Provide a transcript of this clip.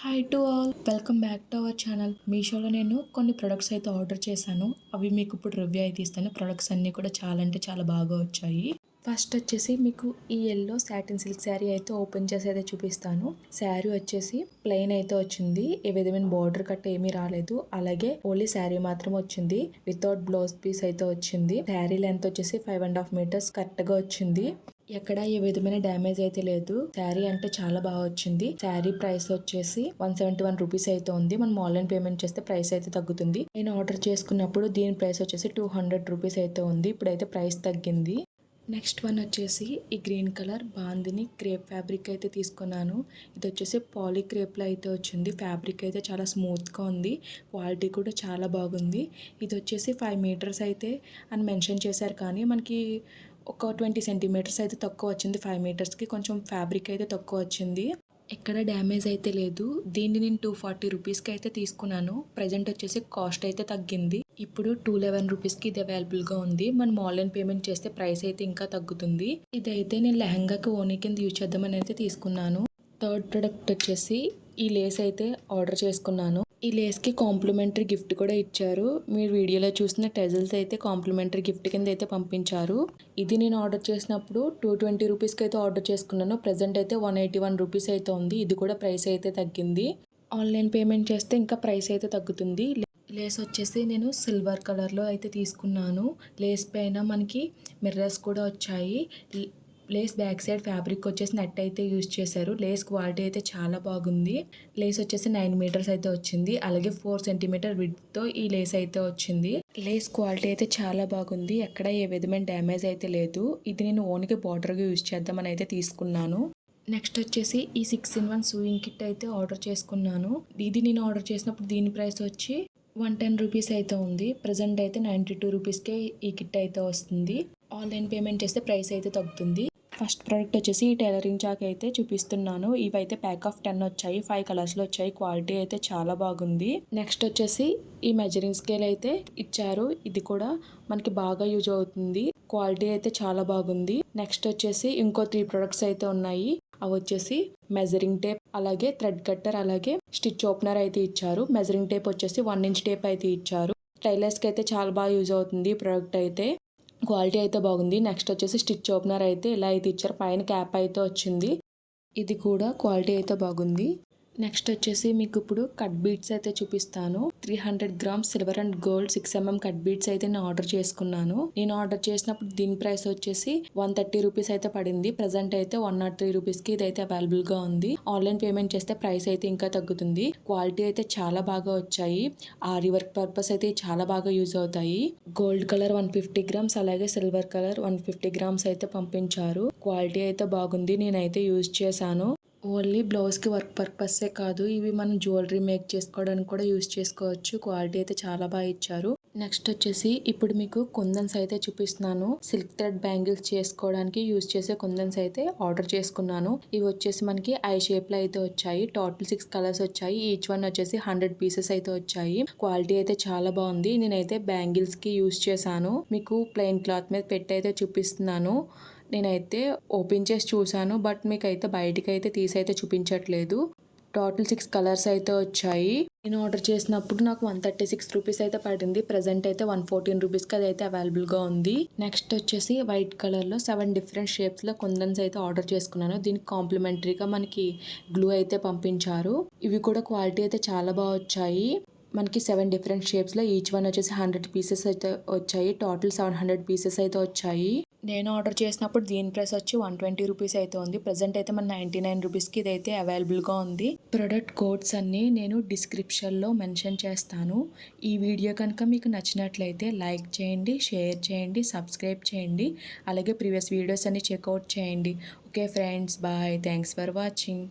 Hi to all, welcome back to our channel. మీషోలో నేను కొన్ని ప్రొడక్ట్స్ అయితే ఆర్డర్ చేశాను. అవి మీకు ఇప్పుడు రివ్యూ అయితే ఇస్తాను. ప్రొడక్ట్స్ అన్నీ కూడా చాలా అంటే చాలా బాగా వచ్చాయి. ఫస్ట్ వచ్చేసి మీకు ఈ ఎల్లో సాటిన్ సిల్క్ శారీ అయితే ఓపెన్ చేసి అయితే చూపిస్తాను. శారీ వచ్చేసి ప్లెయిన్ అయితే వచ్చింది. ఏ విధమైన బార్డర్ కట్ ఏమీ రాలేదు. అలాగే ఓన్లీ శారీ మాత్రం వచ్చింది. వితౌట్ బ్లౌజ్ పీస్ అయితే వచ్చింది. శారీ లెంత్ వచ్చేసి 5.5 మీటర్స్ కరెక్ట్ గా వచ్చింది. ఎక్కడ ఏ విధమైన డ్యామేజ్ అయితే లేదు. శారీ అంటే చాలా బాగా వచ్చింది. శారీ ప్రైస్ వచ్చేసి 171 రూపీస్ అయితే ఉంది. మనం ఆన్లైన్ పేమెంట్ చేస్తే ప్రైస్ అయితే తగ్గుతుంది. నేను ఆర్డర్ చేసుకున్నప్పుడు దీని ప్రైస్ వచ్చేసి 200 రూపీస్ అయితే ఉంది. ఇప్పుడైతే ప్రైస్ తగ్గింది. నెక్స్ట్ వన్ వచ్చేసి ఈ green colour bandhani crepe fabric అయితే తీసుకున్నాను. ఇది వచ్చేసి పాలీ క్రేప్లో అయితే వచ్చింది. ఫ్యాబ్రిక్ అయితే చాలా స్మూత్గా ఉంది. క్వాలిటీ కూడా చాలా బాగుంది. ఇది వచ్చేసి 5 మీటర్స్ అయితే అని మెన్షన్ చేశారు, కానీ మనకి ఒక 20 సెంటీమీటర్స్ అయితే తక్కువ వచ్చింది. 5 మీటర్స్కి కొంచెం ఫ్యాబ్రిక్ అయితే తక్కువ వచ్చింది. ఎక్కడ డ్యామేజ్ అయితే లేదు. దీన్ని నేను 240 రూపీస్కి అయితే తీసుకున్నాను. ప్రజెంట్ వచ్చేసి కాస్ట్ అయితే తగ్గింది. ఇప్పుడు 211 రూపీస్కి ఇది అవైలబుల్గా ఉంది. మనం ఆన్లైన్ పేమెంట్ చేస్తే ప్రైస్ అయితే ఇంకా తగ్గుతుంది. ఇదైతే నేను లెహంగాకి ఓనీ కింద యూజ్ చేద్దామని అయితే తీసుకున్నాను. థర్డ్ ప్రొడక్ట్ వచ్చేసి ఈ లేస్ అయితే ఆర్డర్ చేసుకున్నాను. ఈ లేస్కి కాంప్లిమెంటరీ గిఫ్ట్ కూడా ఇచ్చారు. మీరు వీడియోలో చూసిన టెజల్స్ అయితే కాంప్లిమెంటరీ గిఫ్ట్ కింద అయితే పంపించారు. ఇది నేను ఆర్డర్ చేసినప్పుడు 220 రూపీస్కి అయితే ఆర్డర్ చేసుకున్నాను. ప్రజెంట్ అయితే 181 రూపీస్ అయితే ఉంది. ఇది కూడా ప్రైస్ అయితే తగ్గింది. ఆన్లైన్ పేమెంట్ చేస్తే ఇంకా ప్రైస్ అయితే తగ్గుతుంది. లేస్ వచ్చేసి నేను సిల్వర్ కలర్లో అయితే తీసుకున్నాను. లేస్ పైన మనకి మిర్రర్స్ కూడా వచ్చాయి. లేస్ బ్యాక్ సైడ్ ఫ్యాబ్రిక్ వచ్చేసి నెట్ అయితే యూజ్ చేశారు. లేస్ క్వాలిటీ అయితే చాలా బాగుంది. లేస్ వచ్చేసి 9 మీటర్స్ అయితే వచ్చింది. అలాగే 4 సెంటీమీటర్ విడ్త్తో ఈ లేస్ అయితే వచ్చింది. లేస్ క్వాలిటీ అయితే చాలా బాగుంది. ఎక్కడ ఏ విధమైన డ్యామేజ్ అయితే లేదు. ఇది నేను ఓన్గా బార్డర్గా యూజ్ చేద్దామని అయితే తీసుకున్నాను. నెక్స్ట్ వచ్చేసి ఈ 6-in-1 సూయింగ్ కిట్ అయితే ఆర్డర్ చేసుకున్నాను. ఇది నేను ఆర్డర్ చేసినప్పుడు దీని ప్రైస్ వచ్చి 110 రూపీస్ అయితే ఉంది. ప్రజెంట్ అయితే 92 రూపీస్కే ఈ కిట్ అయితే వస్తుంది. ఆన్లైన్ పేమెంట్ చేస్తే ప్రైస్ అయితే తగ్గుతుంది. ఫస్ట్ ప్రోడక్ట్ వచ్చేసి ఈ టైలరింగ్ చాక్ అయితే చూపిస్తున్నాను. ఇవైతే ప్యాక్ ఆఫ్ 10 వచ్చాయి. 5 కలర్స్లో వచ్చాయి. క్వాలిటీ అయితే చాలా బాగుంది. నెక్స్ట్ వచ్చేసి ఈ మెజరింగ్ స్కేల్ అయితే ఇచ్చారు. ఇది కూడా మనకి బాగా యూజ్ అవుతుంది. క్వాలిటీ అయితే చాలా బాగుంది. నెక్స్ట్ వచ్చేసి ఇంకో 3 ప్రొడక్ట్స్ అయితే ఉన్నాయి. అవి వచ్చేసి మెజరింగ్ టేప్, అలాగే థ్రెడ్ కట్టర్, అలాగే స్టిచ్ ఓపెనర్ అయితే ఇచ్చారు. మెజరింగ్ టేప్ వచ్చేసి 1 ఇంచ్ టేప్ అయితే ఇచ్చారు. టైలర్స్కి అయితే చాలా బాగా యూజ్ అవుతుంది ఈ ప్రోడక్ట్ అయితే. క్వాలిటీ అయితే బాగుంది. నెక్స్ట్ వచ్చేసి స్టిచ్ ఓపెనర్ అయితే ఇలా అయితే ఇచ్చారు. పైన క్యాప్ అయితే వచ్చింది. ఇది కూడా క్వాలిటీ అయితే బాగుంది. నెక్స్ట్ వచ్చేసి మీకు ఇప్పుడు కట్ బీడ్స్ అయితే చూపిస్తాను. 300 grams silver and gold 6mm cut beads అయితే నేను ఆర్డర్ చేసుకున్నాను. నేను ఆర్డర్ చేసినప్పుడు దీని ప్రైస్ వచ్చేసి 130 రూపీస్ అయితే పడింది. ప్రజెంట్ అయితే 103 రూపీస్కి ఇదైతే అవైలబుల్ గా ఉంది. ఆన్లైన్ పేమెంట్ చేస్తే ప్రైస్ అయితే ఇంకా తగ్గుతుంది. క్వాలిటీ అయితే చాలా బాగా వచ్చాయి. ఆరి వర్క్ పర్పస్ అయితే చాలా బాగా యూజ్ అవుతాయి. గోల్డ్ కలర్ 150 గ్రామ్స్, అలాగే సిల్వర్ కలర్ 150 గ్రామ్స్ అయితే పంపించారు. క్వాలిటీ అయితే బాగుంది. నేనైతే యూజ్ చేశాను. ఓన్లీ బ్లౌజ్కి వర్క్ పర్పస్సే కాదు, ఇవి మనం జ్యువెలరీ మేక్ చేసుకోవడానికి కూడా యూజ్ చేసుకోవచ్చు. క్వాలిటీ అయితే చాలా బాగా ఇచ్చారు. నెక్స్ట్ వచ్చేసి ఇప్పుడు మీకు కుందన్స్ అయితే చూపిస్తున్నాను. సిల్క్ థ్రెడ్ బ్యాంగిల్స్ చేసుకోవడానికి యూజ్ చేసే కుందన్స్ అయితే ఆర్డర్ చేసుకున్నాను. ఇవి వచ్చేసి మనకి ఐ షేప్లో అయితే వచ్చాయి. టోటల్ 6 కలర్స్ వచ్చాయి. ఈచ్ వన్ వచ్చేసి 100 పీసెస్ అయితే వచ్చాయి. క్వాలిటీ అయితే చాలా బాగుంది. నేనైతే బ్యాంగిల్స్కి యూజ్ చేశాను. మీకు ప్లెయిన్ క్లాత్ మీద పెట్టి అయితే చూపిస్తున్నాను. నేనైతే ఓపెన్ చేసి చూసాను, బట్ మీకైతే బయటికి అయితే తీసి అయితే చూపించట్లేదు. టోటల్ 6 కలర్స్ అయితే వచ్చాయి. నేను ఆర్డర్ చేసినప్పుడు నాకు 136 రూపీస్ అయితే పడింది. ప్రజెంట్ అయితే 114 రూపీస్కి అది అయితే అవైలబుల్గా ఉంది. నెక్స్ట్ వచ్చేసి వైట్ కలర్లో 7 డిఫరెంట్ షేప్స్లో కుందన్స్ అయితే ఆర్డర్ చేసుకున్నాను. దీనికి కాంప్లిమెంటరీగా మనకి గ్లూ అయితే పంపించారు. ఇవి కూడా క్వాలిటీ అయితే చాలా బాగా వచ్చాయి. మనకి 7 డిఫరెంట్ షేప్స్లో ఈచ్ వన్ వచ్చేసి 100 పీసెస్ అయితే వచ్చాయి. టోటల్ 700 పీసెస్ అయితే వచ్చాయి. నేను ఆర్డర్ చేసినప్పుడు దీని ప్రైస్ వచ్చి 120 రూపీస్ అయితే ఉంది. ప్రజెంట్ అయితే మన 99 రూపీస్కి ఇదైతే అవైలబుల్గా ఉంది. ప్రొడక్ట్ కోడ్స్ అన్నీ నేను డిస్క్రిప్షన్లో మెన్షన్ చేస్తాను. ఈ వీడియో కనుక మీకు నచ్చినట్లయితే లైక్ చేయండి, షేర్ చేయండి, సబ్స్క్రైబ్ చేయండి. అలాగే ప్రీవియస్ వీడియోస్ అన్ని చెక్అవుట్ చేయండి. Okay friends, bye. Thanks for watching.